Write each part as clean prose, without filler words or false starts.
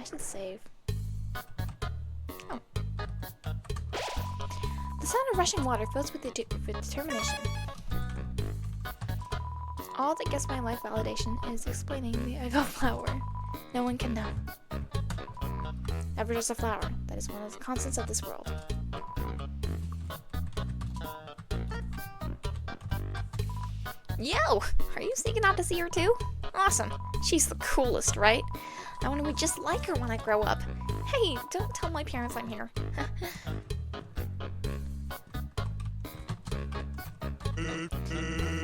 should save. Oh. The sound of rushing water fills with determination. All that gets my life validation is explaining the echo flower. No one can know. Never just a flower. That is one of the constants of this world. Yo! Are you sneaking out to see her too? Awesome. She's the coolest, right? I want to be just like her when I grow up. Hey, don't tell my parents I'm here.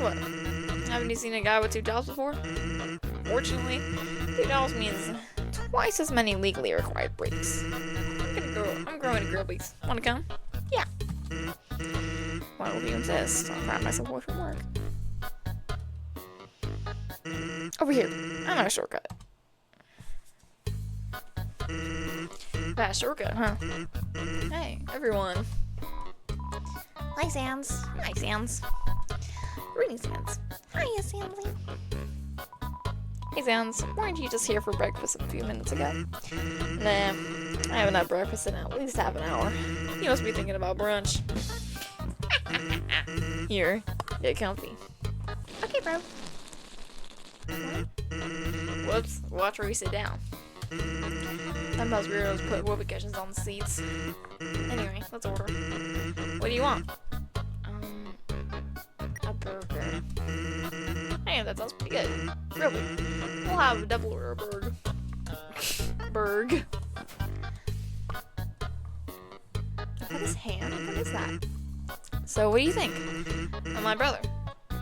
What? Haven't you seen a guy with 2 jobs before? Fortunately, 2 jobs means twice as many legally required breaks. I'm growing a grill beast. Wanna come? Yeah. Why will you insist? I'll grab myself away from work. Over here. I know a shortcut. Fast shortcut, huh? Hey, everyone. Hi, Sans. Hi, Sans. Greetings, Sans. Hiya, Sansy. Hey, Sans. Weren't you just here for breakfast a few minutes ago? Nah, I haven't had breakfast in at least half an hour. You must be thinking about brunch. Here, get comfy. Okay, bro. Whoops, watch where you sit down. Sometimes weirdos put whoopee cushions on the seats. Anyway, let's order. What do you want? A burger. Hey, that sounds pretty good. Really? We'll have a double order burger. Burg. What is ham? What is that? So, what do you think? Well, my brother.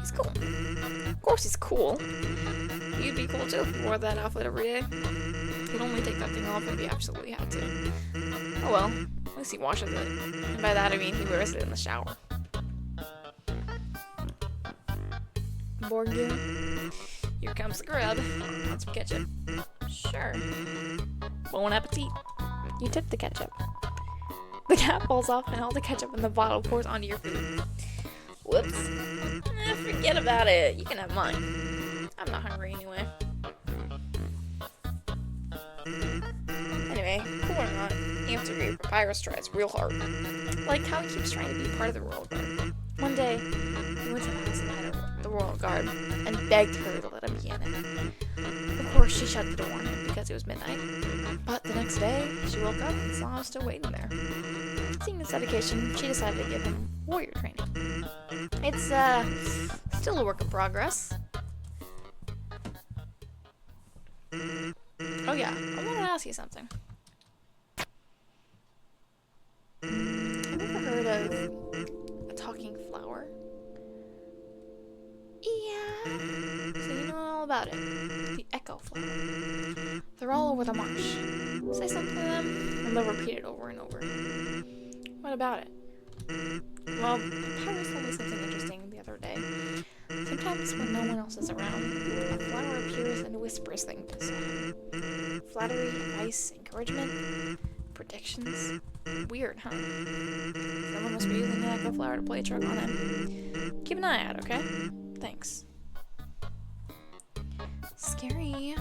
He's cool. Of course he's cool. You'd be cool too if you wore that outfit every day. You'd only take that thing off if you absolutely had to. Oh well, at least he washes it. And by that I mean he wears it in the shower. Borgia. Here comes the grub. Want some ketchup? Sure. Bon appetit. You tip the ketchup. The cap falls off and all the ketchup in the bottle pours onto your food. Whoops. Forget about it. You can have mine. I'm not hungry anyway. Anyway, cool or not, you have to agree, Papyrus tries real hard. Like how he keeps trying to be part of the Royal Guard. One day, he went to the house and met the Royal Guard and begged her to let him be in it. Of course, she shut the door on him because it was midnight. But the next day, she woke up and saw him still waiting there. Seeing his dedication, she decided to give him warrior training. It's, still a work in progress. Oh yeah, I want to ask you something. Have you ever heard of a talking flower? Yeah. So you know all about it. The echo flower. They're all over the marsh. Say something to them, and they'll repeat it over and over. What about it? Well, Papyrus told me something interesting the other day. Sometimes when no one else is around, a flower appears and whispers things to say. Flattery, advice, encouragement, predictions. Weird, huh? Someone must be using the echo flower to play a trick on him. Keep an eye out, okay? Thanks. Scary.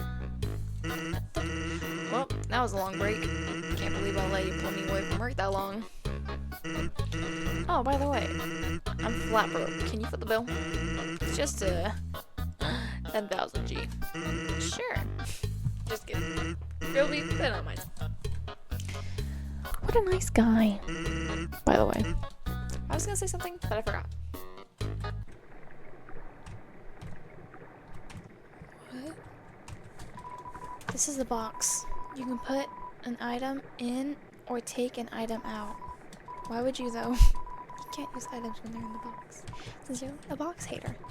Well, that was a long break. Can't believe I let you pull me away from work that long. Oh, by the way, I'm flat broke. Can you foot the bill? It's just 10,000 G. Sure. Just kidding. Really? Then I might. What a nice guy. By the way, I was gonna say something, but I forgot. What? This is the box. You can put an item in or take an item out. Why would you though? You can't use items when they're in the box, since you're a box hater. Oh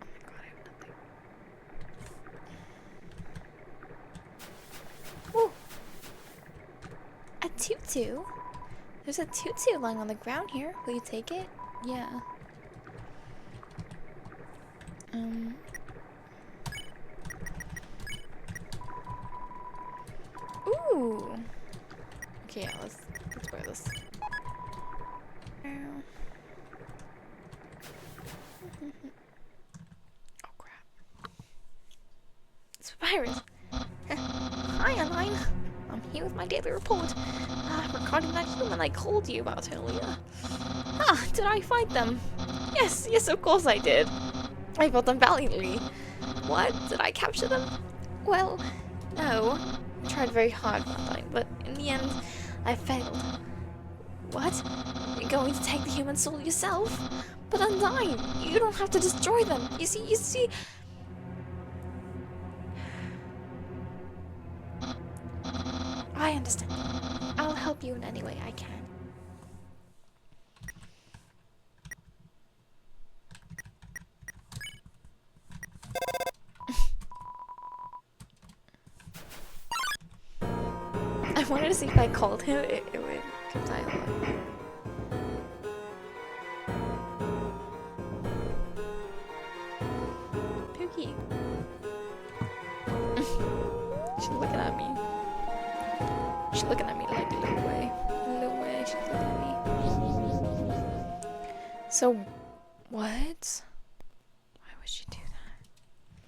my god, I have nothing. Woo! A tutu? There's a tutu lying on the ground here. Will you take it? Yeah. Ooh. Okay, yeah, let's wear this. Oh crap. It's Papyrus. Hi, Aline. I'm here with my daily report. Regarding that human I called you about earlier. Did I fight them? Yes, of course I did. I fought them valiantly. What? Did I capture them? Well, no. I tried very hard that time, but in the end, I failed. What? You're going to take the human soul yourself? But Undyne, you don't have to destroy them. You see... I understand. I'll help you in any way I can. I wanted to see if I called him, it would die a lot. Pookie. She's looking at me. She's looking at me like a little way. She's looking at me. So, what? Why would she do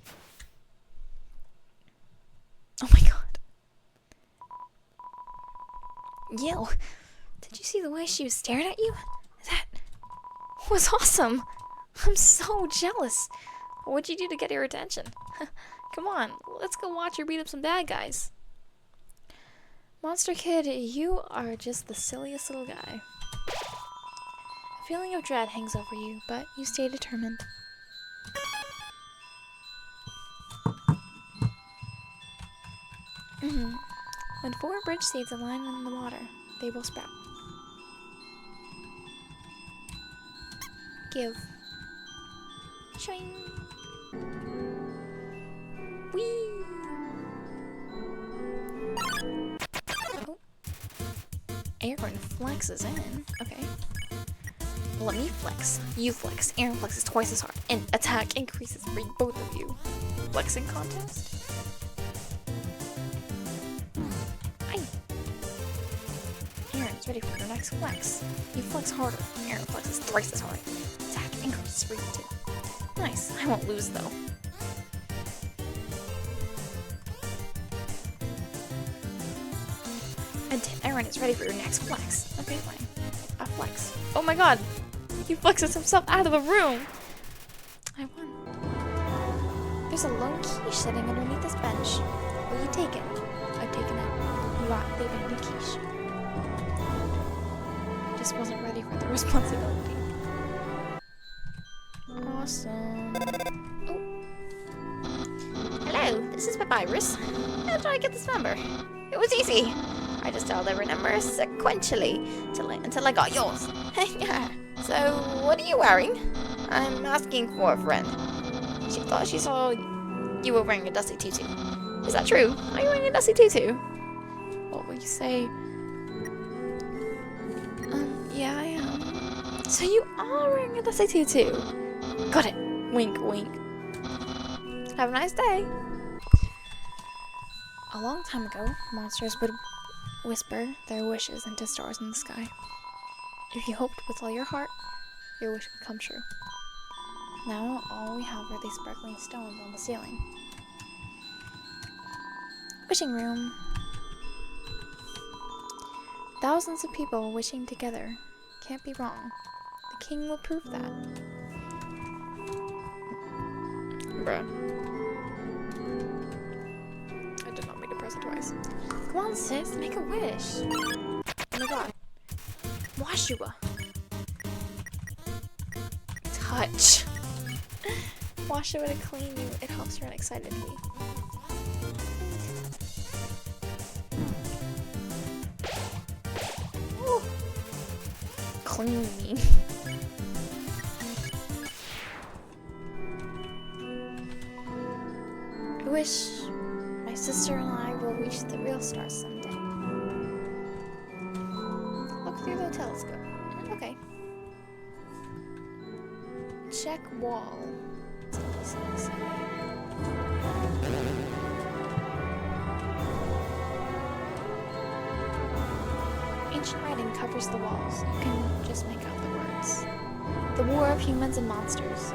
that? Oh my god. Yo, did you see the way she was staring at you? That was awesome. I'm so jealous. What'd you do to get her attention? Come on, let's go watch her beat up some bad guys. Monster Kid, you are just the silliest little guy. A feeling of dread hangs over you, but you stay determined. When 4 bridge seeds align in the water, they will sprout. Give. Shing. Whee! Oh. Aaron flexes in. Okay. Let me flex. You flex. Aaron flexes twice as hard. And attack increases for both of you. Flexing contest? Aaron's ready for your next flex. You flex harder. Aaron flexes thrice as hard. Attack increases for you too. Nice. I won't lose though. And Aaron is ready for your next flex. Okay, fine. A flex. Oh my god! He flexes himself out of the room! I won. There's a lone quiche sitting underneath this bench. Will you take it? I've taken it. You got the abandoned quiche. Just wasn't ready for the responsibility. Awesome. Oh. Hello, this is Papyrus. How did I get this number? It was easy. I just dialed every number sequentially until I got yours. Yeah. So, what are you wearing? I'm asking for a friend. She thought she saw you were wearing a dusty tutu. Is that true? Are you wearing a dusty tutu? What will you say? Yeah, I am. So you are wearing a dusty tutu. Got it. Wink, wink. Have a nice day. A long time ago, monsters would whisper their wishes into stars in the sky. If you hoped with all your heart, your wish would come true. Now all we have are these sparkling stones on the ceiling. Wishing room. Thousands of people wishing together. Can't be wrong. The king will prove that. Bruh. I did not mean to press it twice. Come on, sis, make a wish. Oh my god. Washua. Touch. Washua to clean you. It helps run excitedly. Ooh. Clean me. I wish my sister and I will reach the real stars someday. Look through the telescope. Okay. Check wall. Ancient writing covers the walls. You can just make out the words. The war of humans and monsters.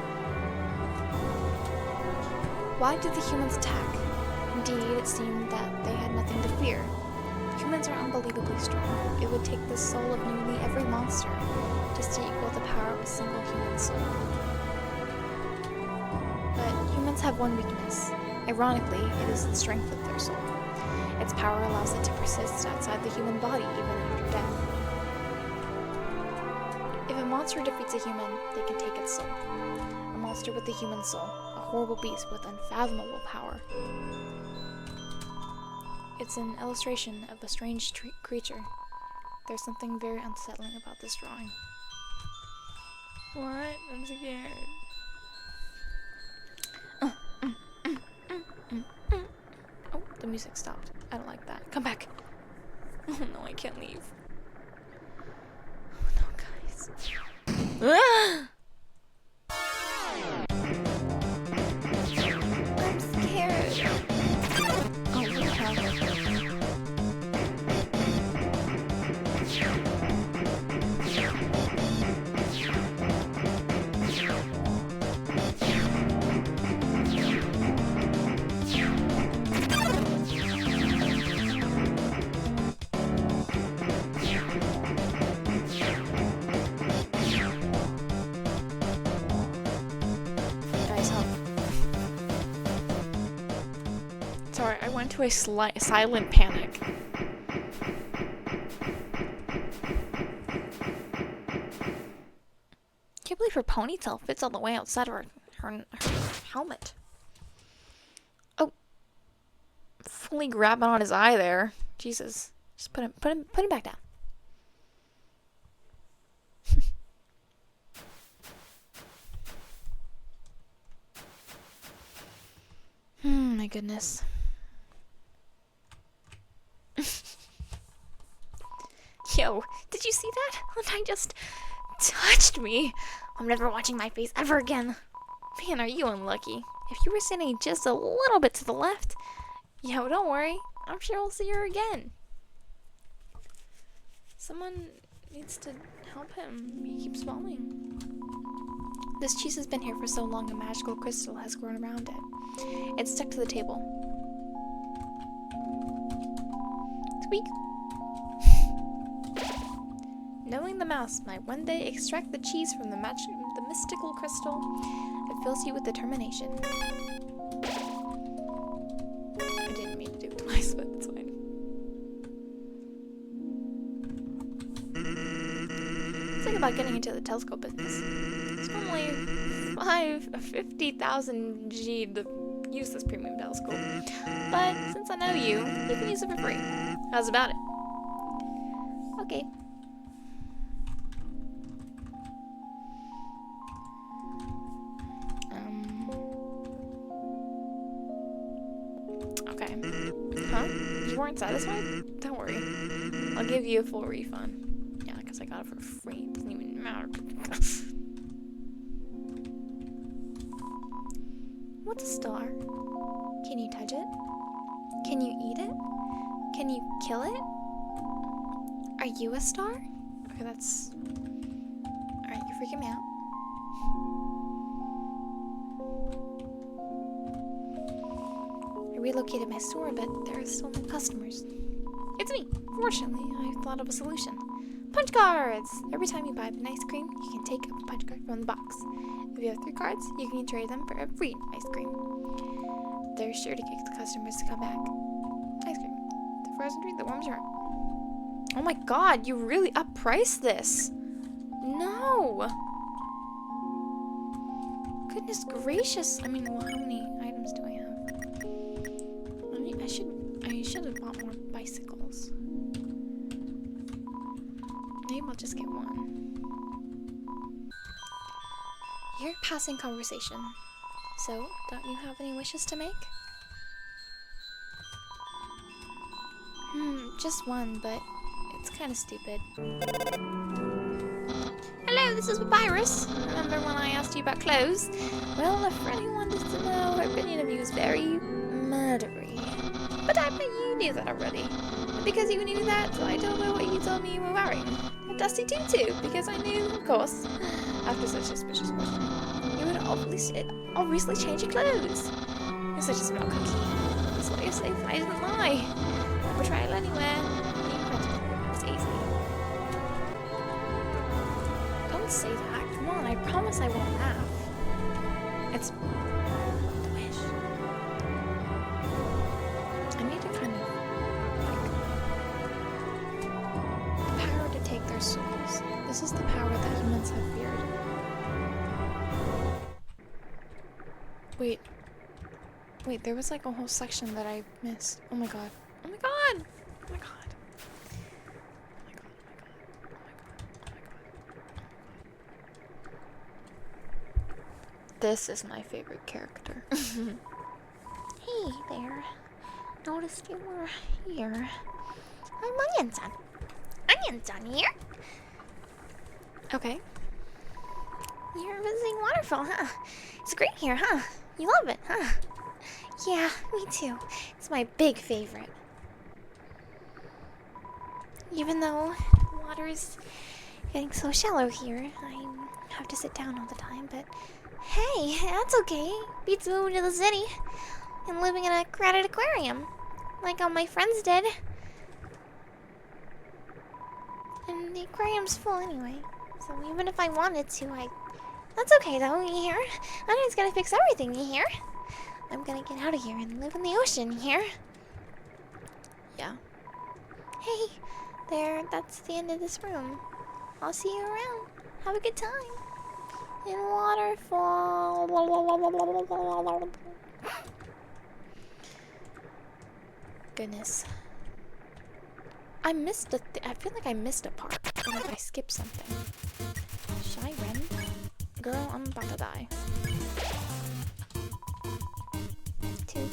Why did the humans attack? Indeed, it seemed that they had nothing Humans are unbelievably strong. It would take the soul of nearly every monster just to equal the power of a single human soul. But humans have one weakness. Ironically, it is the strength of their soul. Its power allows it to persist outside the human body even after death. If a monster defeats a human, they can take its soul. A monster with a human soul, a horrible beast with unfathomable power. It's an illustration of a strange creature. There's something very unsettling about this drawing. What? I'm scared. Oh, the music stopped. I don't like that. Come back. Oh no, I can't leave. Oh no, guys. I'm scared. Oh, what the hell? Sorry, I went to a silent panic. Can't believe her ponytail fits all the way outside of her helmet. Oh, fully grabbing on his eye there. Jesus, just put him back down. My goodness. Yo, did you see that? That just touched me. I'm never watching my face ever again. Man, are you unlucky. If you were sitting just a little bit to the left, yo, don't worry. I'm sure we'll see her again. Someone needs to help him. He keeps falling. This cheese has been here for so long, a magical crystal has grown around it. It's stuck to the table. Squeak. Knowing the mouse might one day extract the cheese from the mystical crystal, it fills you with determination. I didn't mean to do it twice, but it's fine. Think about getting into the telescope business. It's normally 50,000 G to use this premium telescope. But since I know you can use it for free. How's about it? Okay. Okay. Huh? You weren't satisfied? Don't worry. I'll give you a full refund. Yeah, because I got it for free. It doesn't even matter. What's a star? Can you touch it? Can you eat it? Can you kill it? Are you a star? Okay, that's... Alright, you're freaking me out. I relocated my store, but there are still no customers. It's me! Fortunately, I thought of a solution. Punch cards! Every time you buy an ice cream, you can take a punch card from the box. If you have 3 cards, you can trade them for a free ice cream. They're sure to get the customers to come back. Ice cream. The frozen drink that warms your heart. Oh my god, you really uppriced this! No! Goodness gracious! I mean, well, how many items do I have? I should have bought more bicycles. Maybe I'll just get one. You're passing conversation. So, don't you have any wishes to make? Just one, but it's kind of stupid. Hello, this is Papyrus. Remember when I asked you about clothes? Well, a friend who wanted to know her opinion of you is very murdery. But I bet you knew that already. And because you knew that, I told her what you told me you were wearing. A dusty tutu, because I knew, of course, after such a suspicious question, you would obviously change your clothes. You're such a small cookie. That's what you're safe. I didn't lie. Betrayal anywhere. say that. Come on, I promise I won't laugh. It's the wish. I need to kind of, like, the power to take their souls. This is the power that humans have feared. Wait, there was like a whole section that I missed. Oh my god. Oh my god! Oh my god. This is my favorite character. Hey there. Noticed you were here. I'm Onion-san. Onion-san here. Okay. You're visiting Waterfall, huh? It's great here, huh? You love it, huh? Yeah, me too. It's my big favorite. Even though the water is getting so shallow here, I have to sit down all the time, but hey, that's okay. Beats moving to the city and living in a crowded aquarium, like all my friends did. And the aquarium's full anyway, so even if I wanted to, that's okay though, you hear? I just gotta fix everything, you hear? I'm gonna get out of here and live in the ocean, you hear? Yeah. Hey, there, that's the end of this room. I'll see you around. Have a good time. In Waterfall. Goodness. I missed I feel like I missed a part. Or like I skipped something. Shy Ren? Girl, I'm about to die. Toot.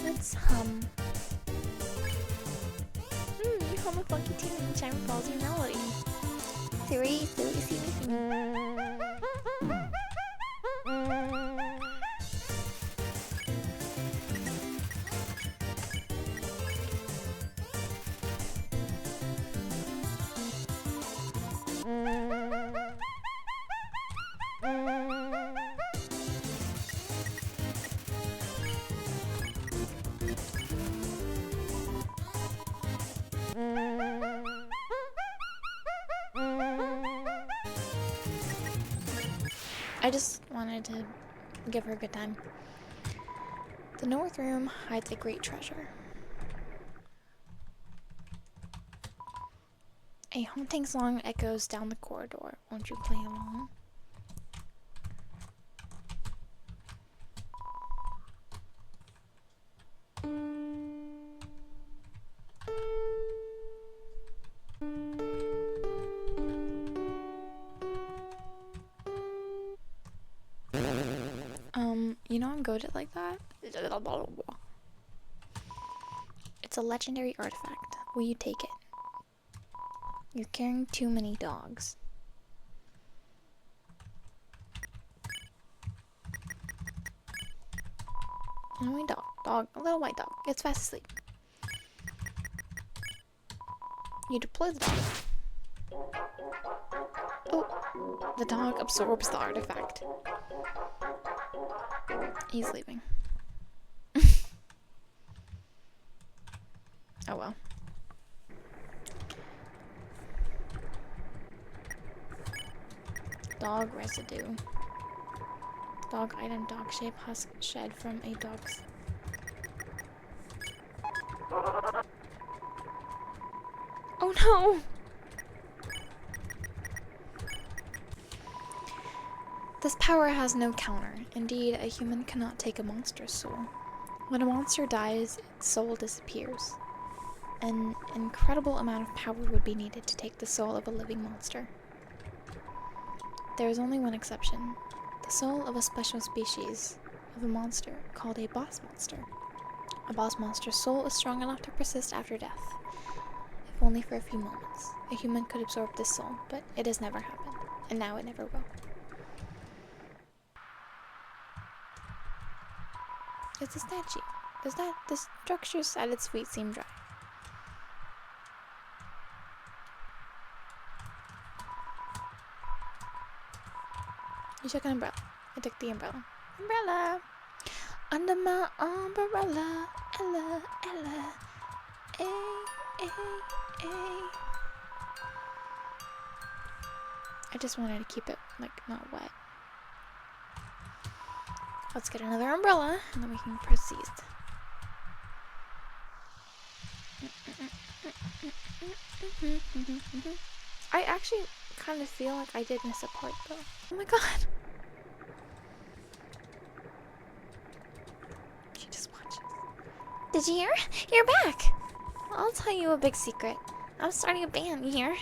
Let's hum. You hum a funky tune and chime follows your melody. Three, see me. I just wanted to give her a good time. The north room hides a great treasure. A haunting song echoes down the corridor. Won't you play along? You know I'm good at like that? It's a legendary artifact. Will you take it? You're carrying too many dogs. Annoying dog, a little white dog. It's fast asleep. You deploy the dog. Oh, the dog absorbs the artifact. He's leaving. Oh well. Dog residue. Dog item, dog shape, husk shed from a dog's. Oh no! This power has no counter. Indeed, a human cannot take a monster's soul. When a monster dies, its soul disappears. An incredible amount of power would be needed to take the soul of a living monster. There is only one exception. The soul of a special species of a monster called a boss monster. A boss monster's soul is strong enough to persist after death, if only for a few moments. A human could absorb this soul, but it has never happened, and now it never will. It's a statue. The structures at its feet seem dry. You took an umbrella. I took the umbrella. Umbrella! Under my umbrella, Ella, Ella, eh. I just wanted to keep it, like, not wet. Let's get another umbrella, and then we can proceed. I actually kind of feel like I did miss a part, though. Oh my god! She just watches. Did you hear? You're back! I'll tell you a big secret. I'm starting a band here.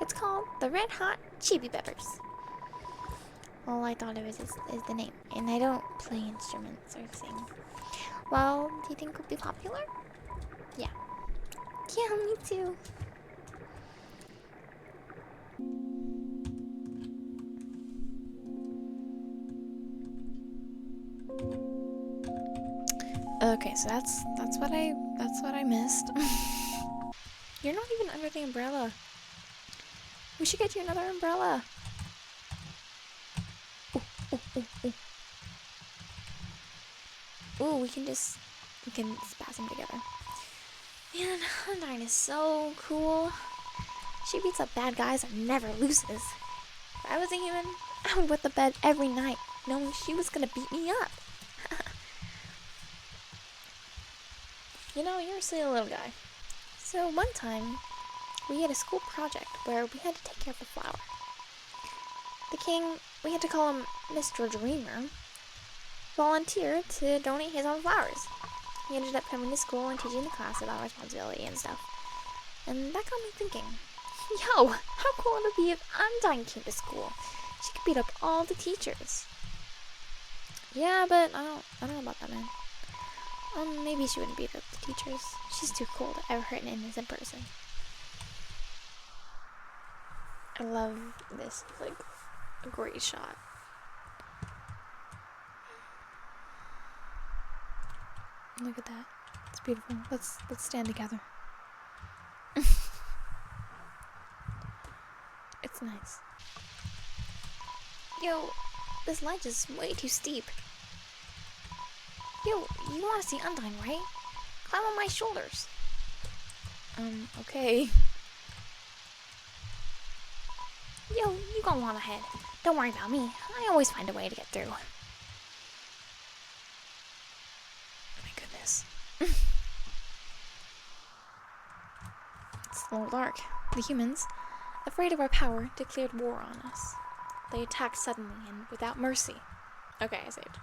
It's called the Red Hot Chili Peppers. All I thought of is the name, and I don't play instruments or sing. Well, do you think we'll be popular? Yeah. Yeah, me too. Okay, so that's what I missed. You're not even under the umbrella. We should get you another umbrella. Ooh, we can spasm together. Man, Undyne is so cool. She beats up bad guys and never loses. If I was a human, I would wet the bed every night, knowing she was gonna beat me up. You know, you're a silly little guy. So one time, we had a school project where we had to take care of the flower. The king, we had to call him Mr. Dreamer, volunteered to donate his own flowers. He ended up coming to school and teaching the class about responsibility and stuff. And that got me thinking, yo, how cool would it be if Undyne came to school? She could beat up all the teachers. Yeah, but I don't know about that, man. Maybe she wouldn't beat up the teachers. She's too cool to ever hurt an innocent person. I love this, like, a great shot. Look at that. It's beautiful. Let's stand together. It's nice. Yo, this ledge is way too steep. Yo, you want to see Undyne, right? Climb on my shoulders. Okay. Yo, you go on ahead. Don't worry about me. I always find a way to get through. My goodness. It's a little dark. The humans, afraid of our power, declared war on us. They attacked suddenly and without mercy. Okay, I saved.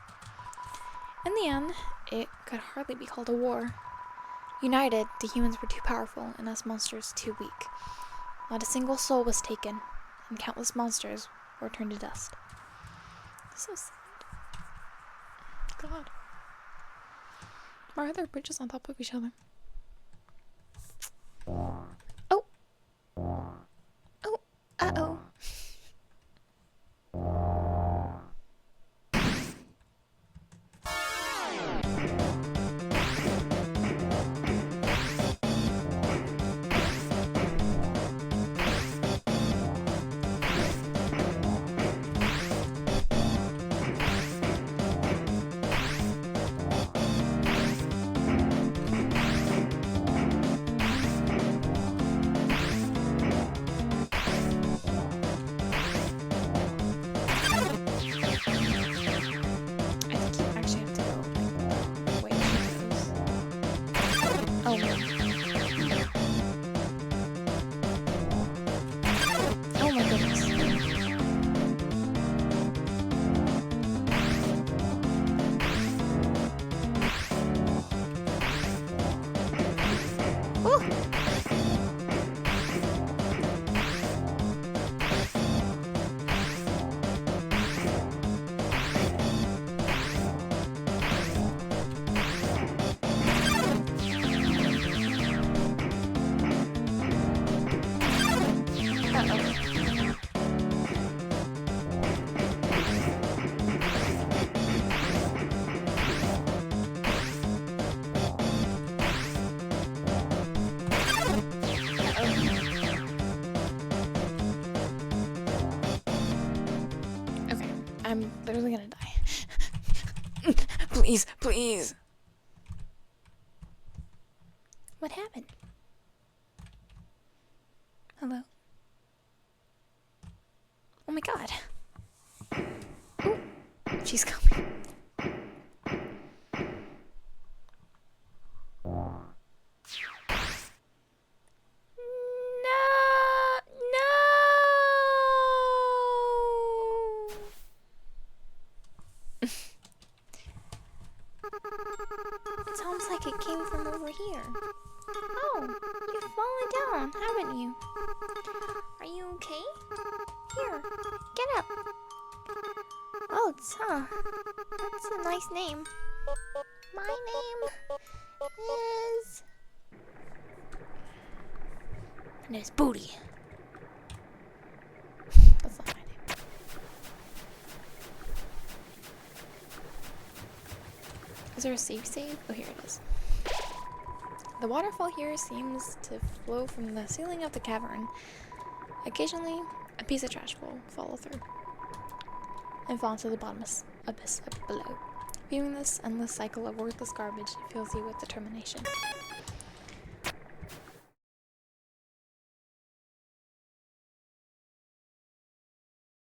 In the end, it could hardly be called a war. United, the humans were too powerful and us monsters too weak. Not a single soul was taken, and countless monsters were turned to dust. So sad. God. Why are there bridges on top of each other? Oh. Oh, uh-oh. I'm literally gonna die. Please, please. What happened? Hello. Oh my god. Ooh, she's coming. No! No! It sounds like it came from over here. Oh, you've fallen down, haven't you? Are you okay? Here, get up. Oh, that's a nice name. My name is... And it's Booty. That's not my name. Is there a save? Oh, here it is. The waterfall here seems to flow from the ceiling of the cavern. Occasionally, a piece of trash will follow through and fall into the bottomless abyss below. Viewing this endless cycle of worthless garbage fills you with determination.